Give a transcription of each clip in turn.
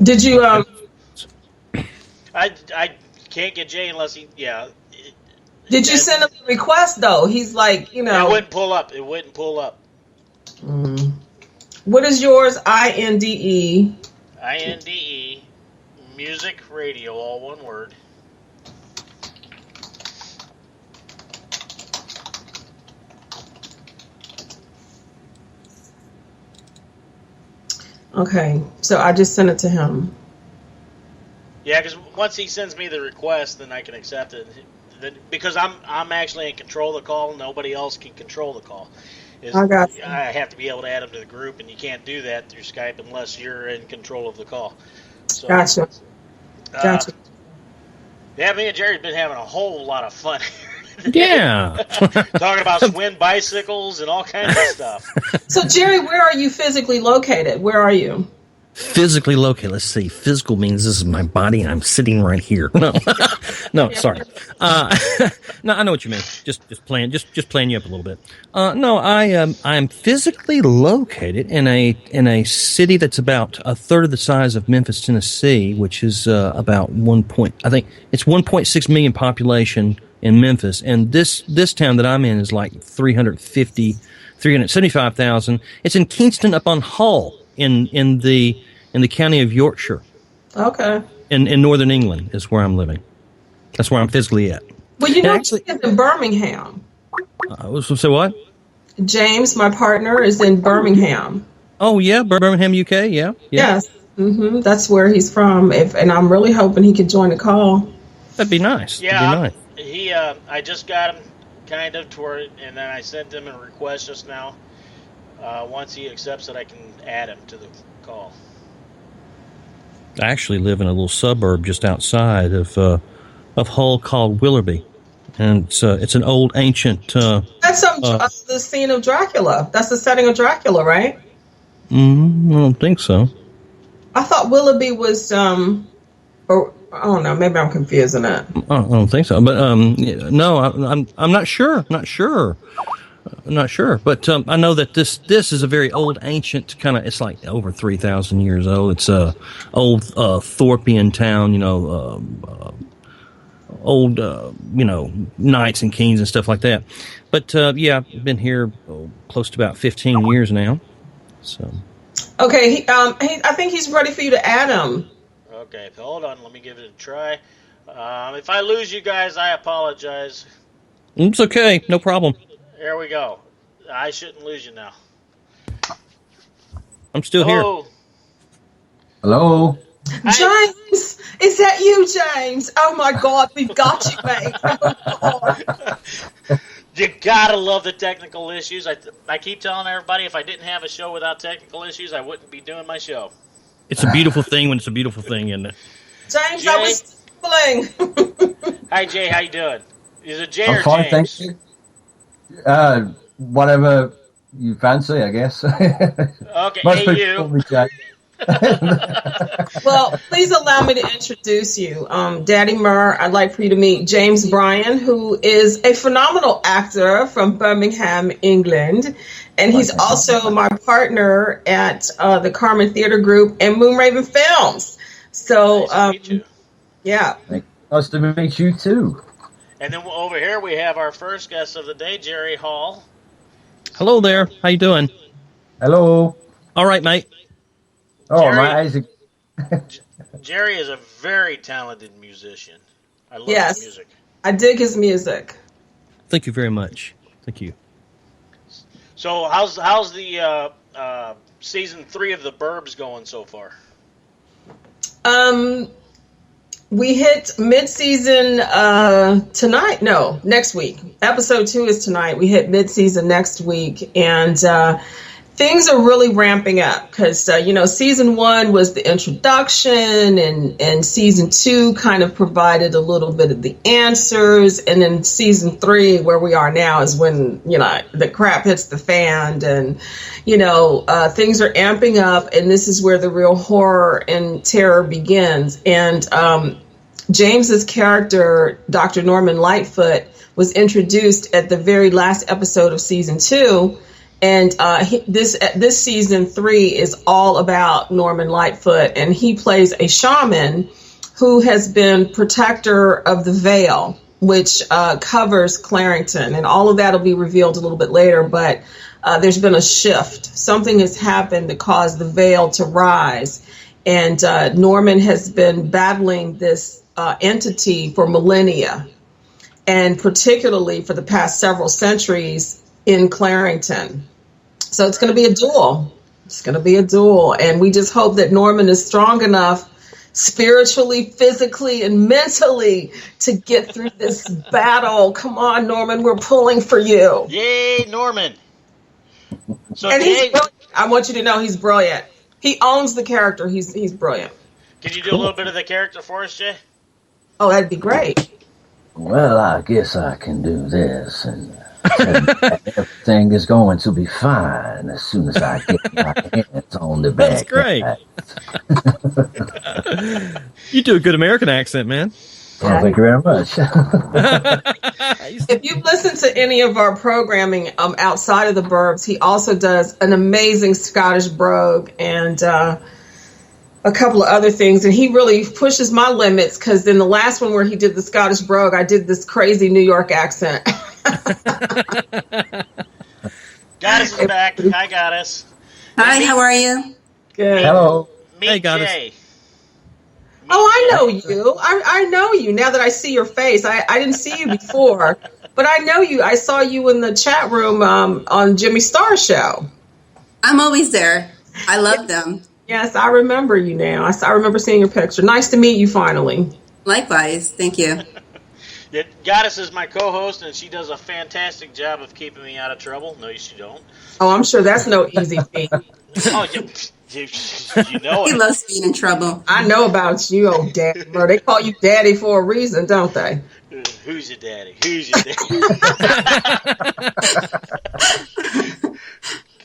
Did you I can't get Jay unless he did you send him a request though? He's like, It wouldn't pull up. It wouldn't pull up. What is yours? INDE. INDE Music Radio, all one word. Okay, so I just sent it to him. Yeah, because once he sends me the request, then I can accept it. Because I'm actually in control of the call. Nobody else can control the call. I got you. I have to be able to add them to the group, and you can't do that through Skype unless you're in control of the call. So, Gotcha. Yeah, me and Jerry's been having a whole lot of fun. Yeah. Talking about swing bicycles and all kinds of stuff. So, Jerry, where are you physically located? Where are you? Physically located. Let's see. Physical means this is my body and I'm sitting right here. No, no, sorry. No, I know what you mean. Just playing you up a little bit. No, I'm physically located in a city that's about a third of the size of Memphis, Tennessee, which is about I think it's 1.6 million population in Memphis, and this town that I'm in is like 375,000. It's in Kingston upon Hull in the county of Yorkshire. Okay. In northern England is where I'm living. That's where I'm physically at. Well, actually, he's in Birmingham. So what? James, my partner, is in Birmingham. Oh yeah, Birmingham, UK. Yeah. Yes. That's where he's from. And I'm really hoping he could join the call. That'd be nice. Yeah. That'd be nice. I just got him kind of toward it, and then I sent him a request just now. Once he accepts it, I can add him to the call. I actually live in a little suburb just outside of Hull called Willoughby, and it's an old ancient. That's the scene of Dracula. That's the setting of Dracula, right? I don't think so. I thought Willoughby was or I don't know. Maybe I'm confusing it. I don't think so, but no, I'm not sure. Not sure. But I know that this is a very old, ancient kind of. It's like over 3,000 years old. It's a old Thorpian town, old knights and kings and stuff like that. But yeah, I've been here close to about 15 years now. So okay, I think he's ready for you to add him. Okay, hold on. Let me give it a try. If I lose you guys, I apologize. It's okay, no problem. There we go. I shouldn't lose you now. I'm still here. Hello. James, is that you, James? Oh my God, we've got you, mate. Oh, you gotta love the technical issues. I keep telling everybody if I didn't have a show without technical issues, I wouldn't be doing my show. It's a beautiful thing when it's a beautiful thing, isn't it? James, Jay? I was playing. Hi, Jay. How you doing? Is it Jay I'm or fine, James? thank you. Whatever you fancy, I guess. Okay, Most hey, people you. call me Jack. Well, please allow me to introduce you. Daddy Murr, I'd like for you to meet James Bryan, who is a phenomenal actor from Birmingham, England. And he's also my partner at the Carmen Theater Group and Moonraven Films. So, Nice to meet you. yeah. Nice to meet you too. And then over here we have our first guest of the day, Jerry Hall. Hello there. How you doing? Hello. All right, mate. Oh, Jerry- my Isaac. Jerry is a very talented musician. I love Yes. his music. I dig his music. Thank you very much. Thank you. So how's the season 3 of The Burbs going so far? We hit mid-season tonight. No, next week. Episode 2 is tonight. We hit mid-season next week, and things are really ramping up because season 1 was the introduction, and season 2 kind of provided a little bit of the answers, and then season 3, where we are now, is when the crap hits the fan, and things are amping up, and this is where the real horror and terror begins. And James's character, Dr. Norman Lightfoot, was introduced at the very last episode of season 2. And this season 3 is all about Norman Lightfoot, and he plays a shaman who has been protector of the veil, which covers Clarington. And all of that will be revealed a little bit later, but there's been a shift. Something has happened that caused the veil to rise. And Norman has been battling this entity for millennia, and particularly for the past several centuries in Clarington. So it's going to be a duel. It's going to be a duel. And we just hope that Norman is strong enough spiritually, physically, and mentally to get through this battle. Come on, Norman, we're pulling for you. Yay, Norman. So and I want you to know he's brilliant. He owns the character. He's brilliant. Can you do a little bit of the character for us, Jay? Oh, that'd be great. Well, I guess I can do this, and everything is going to be fine as soon as I get my hands on the back. That's great. You do a good American accent, man. Well, thank you very much. If you've listened to any of our programming outside of the Burbs, he also does an amazing Scottish brogue and a couple of other things. And he really pushes my limits, because in the last one where he did the Scottish brogue, I did this crazy New York accent. Goddess is back. Hi, Goddess. Hi, how are you? Good. Hello. Meet Hey, Goddess. Jay. Oh, I know you. I know you now that I see your face. I didn't see you before, but I know you. I saw you in the chat room on Jimmy Starr's show. I'm always there. I love them. Yes, I remember you now. I remember seeing your picture. Nice to meet you finally. Likewise. Thank you. Yeah, Goddess is my co-host, and she does a fantastic job of keeping me out of trouble. No, you don't. Oh, I'm sure that's no easy feat. Oh, you know He it. loves being in trouble. I know about you, old daddy. Bro, they call you daddy for a reason, don't they? Who's your daddy? Who's your daddy?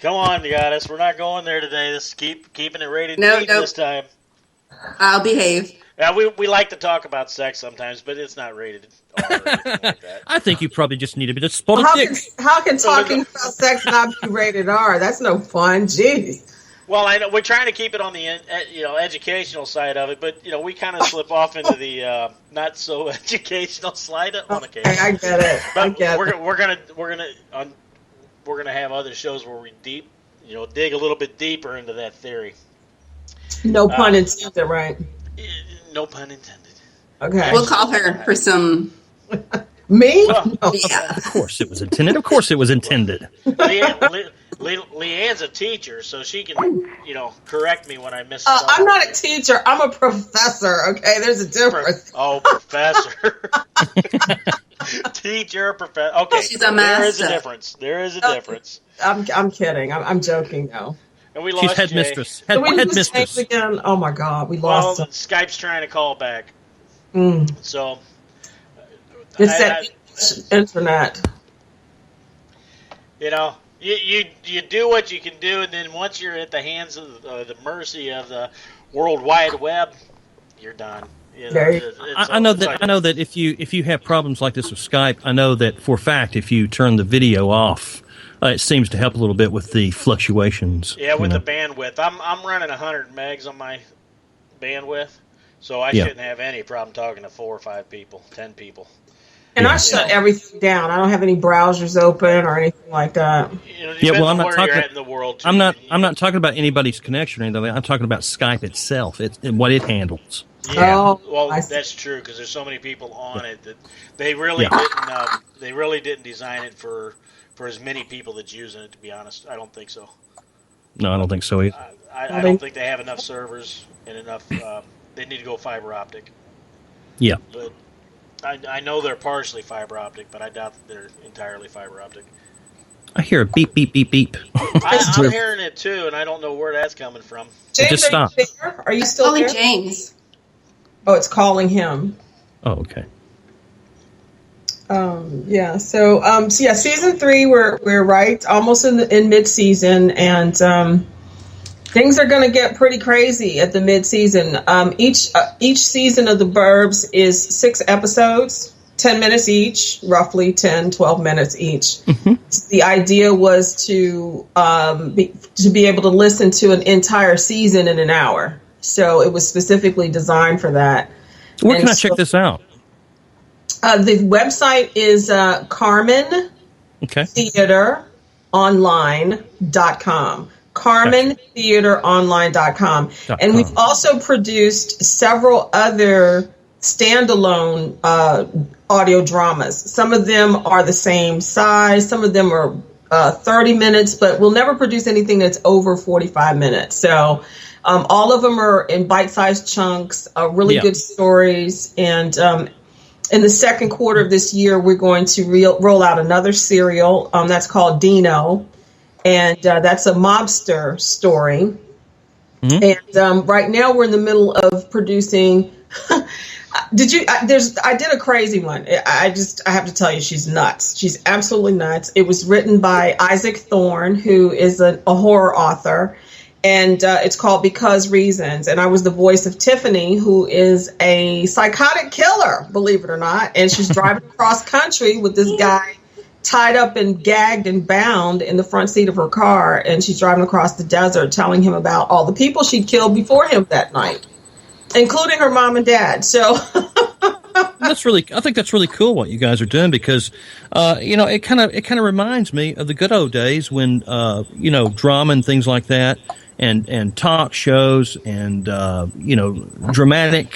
Come on, Goddess. We're not going there today. Let's keeping it rated No. this time. I'll behave. Yeah, we like to talk about sex sometimes, but it's not rated R or anything like that. I think you probably just need a bit of spotted How dick. can talking about sex not be rated R? That's no fun. Jeez. Well, I know we're trying to keep it on the educational side of it, but we kind of slip off into the not so educational slide on occasion. I get it. But we're gonna have other shows where we dig a little bit deeper into that theory. No pun intended, right? No pun intended. Okay. We'll call her for some. Me? Well, No. Yeah. Of course it was intended. Of course it was intended. Leanne's a teacher, so she can, correct me when I miss something. I'm not a teacher. I'm a professor. Okay, there's a difference. Professor. Teacher, professor. Okay, She's a master. there is a difference. There is a difference. I'm kidding. I'm joking though. And we She's lost Jay. headmistress. Did we lose Headmistress. James again? Oh my God, we Well, lost him. Skype's trying to call back. So It's that internet. You do what you can do, and then once you're at the hands of the mercy of the World Wide Web, you're done. I know that if you have problems like this with Skype, I know that for a fact if you turn the video off, it seems to help a little bit with the fluctuations. Yeah, with the bandwidth. I'm running 100 megs on my bandwidth, so I shouldn't have any problem talking to 4 or 5 people, 10 people. And I shut everything down. I don't have any browsers open or anything like that. I'm not talking. You're at in the world, too. I'm not talking about anybody's connection or anything. I'm talking about Skype itself. And what it handles. Yeah, Oh, well, I see. that's true because there's so many people on it that they really didn't design it for as many people that's using it. To be honest, I don't think so. No, I don't think so either. I don't think they have enough servers and enough. They need to go fiber optic. Yeah. But I know they're partially fiber optic, but I doubt that they're entirely fiber optic. I hear a beep, beep, beep, beep. I'm hearing it too, and I don't know where that's coming from. James, Just stop. Are you there? Are you still Only there? James. Oh, it's calling him. Oh, okay. So season 3, we're right almost in mid-season, and things are going to get pretty crazy at the mid-season. Each season of the Burbs is 6 episodes, 10 minutes each, roughly 10, 12 minutes each. The idea was to be able to listen to an entire season in an hour. So it was specifically designed for that. Where can I check this out? The website is Carmen Theater Online.com. CarmenTheaterOnline.com. And we've also produced several other standalone audio dramas. Some of them are the same size. Some of them are 30 minutes, but we'll never produce anything that's over 45 minutes. So all of them are in bite-sized chunks, really good stories. And in the second quarter of this year, we're going to roll out another serial that's called Dino. And that's a mobster story. And right now we're in the middle of producing. I did a crazy one. I have to tell you, she's nuts. She's absolutely nuts. It was written by Isaac Thorne, who is a horror author. And it's called Because Reasons. And I was the voice of Tiffany, who is a psychotic killer, believe it or not. And she's driving across country with this guy tied up and gagged and bound in the front seat of her car, and she's driving across the desert telling him about all the people she'd killed before him that night, including her mom and dad. So I think that's really cool what you guys are doing, because it kind of reminds me of the good old days when drama and things like that, and talk shows and dramatic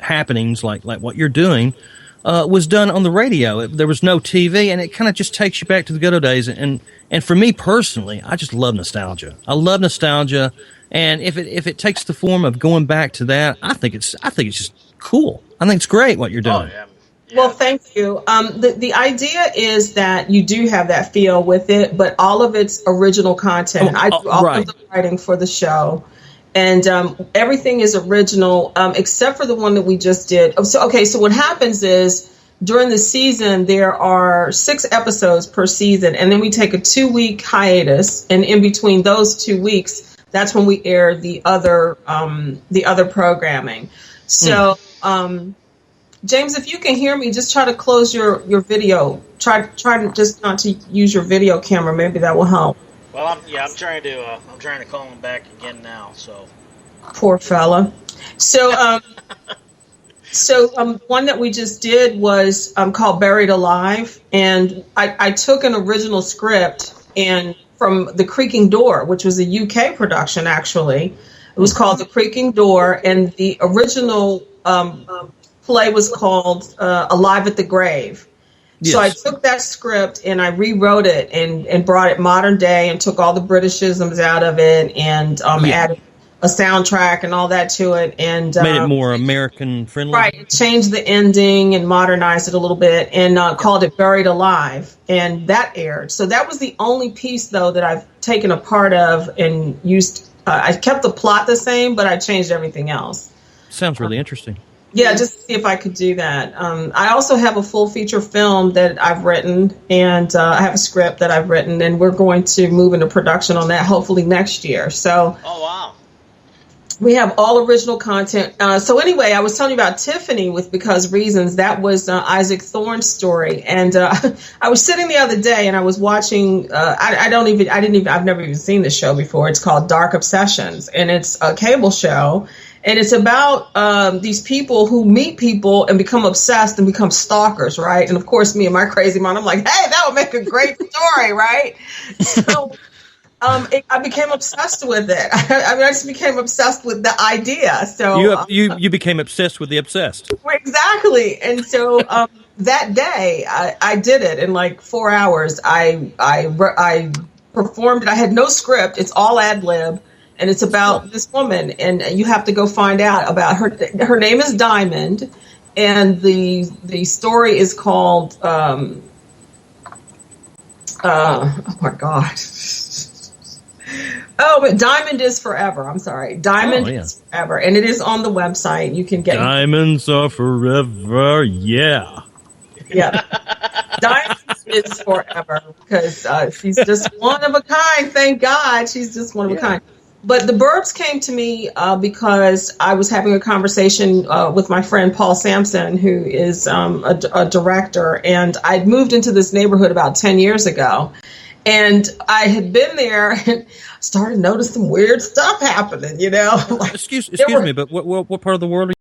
happenings like what you're doing was done on the radio. There was no TV, and it kind of just takes you back to the good old days. And for me personally, I just love nostalgia. I love nostalgia, and if it takes the form of going back to that, I think it's just cool. I think it's great what you're doing. Oh, yeah. Well, thank you. The idea is that you do have that feel with it, but all of it's original content. I do all of the writing for the show. And everything is original, except for the one that we just did. So what happens is during the season, there are 6 episodes per season, and then we take a 2-week hiatus. And in between those 2 weeks, that's when we air the other programming. So, James, if you can hear me, just try to close your video. Try to just not to use your video camera. Maybe that will help. Well, I'm trying to call him back again now. So poor fella. So one that we just did was called Buried Alive, and I took an original script and from The Creaking Door, which was a UK production. Actually, it was called The Creaking Door, and the original play was called Alive at the Grave. Yes. So I took that script and I rewrote it and brought it modern day and took all the Britishisms out of it and added a soundtrack and all that to it and made it more American friendly. Right, changed the ending and modernized it a little bit and called it Buried Alive, and that aired. So that was the only piece though that I've taken a part of and used. I kept the plot the same, but I changed everything else. Sounds really interesting. Yeah, just to see if I could do that. I also have a full feature film that I've written, and I have a script that I've written, and we're going to move into production on that hopefully next year. So, oh wow, we have all original content. So anyway, I was telling you about Tiffany with Because Reasons. That was Isaac Thorne's story, and I was sitting the other day and I was watching. I've never even seen this show before. It's called Dark Obsessions, and it's a cable show. And it's about these people who meet people and become obsessed and become stalkers, right? And of course, me and my crazy mind, I'm like, hey, that would make a great story, right? So I became obsessed with it. I just became obsessed with the idea. So you became obsessed with the obsessed. Exactly. And so that day, I did it in like 4 hours. I performed it. I had no script. It's all ad lib. And it's about this woman, and you have to go find out about her. Her name is Diamond, and the story is called. Oh my God! Oh, but Diamond is Forever. I'm sorry, Diamond is Forever, and it is on the website. You can get Diamonds are forever. Yeah. Yeah. Diamond is Forever because she's just one of a kind. Thank God, she's just one of a kind. But the Burbs came to me because I was having a conversation with my friend Paul Sampson, who is a director, and I'd moved into this neighborhood about 10 years ago. And I had been there and started noticing weird stuff happening, you know. Excuse me, but what part of the world are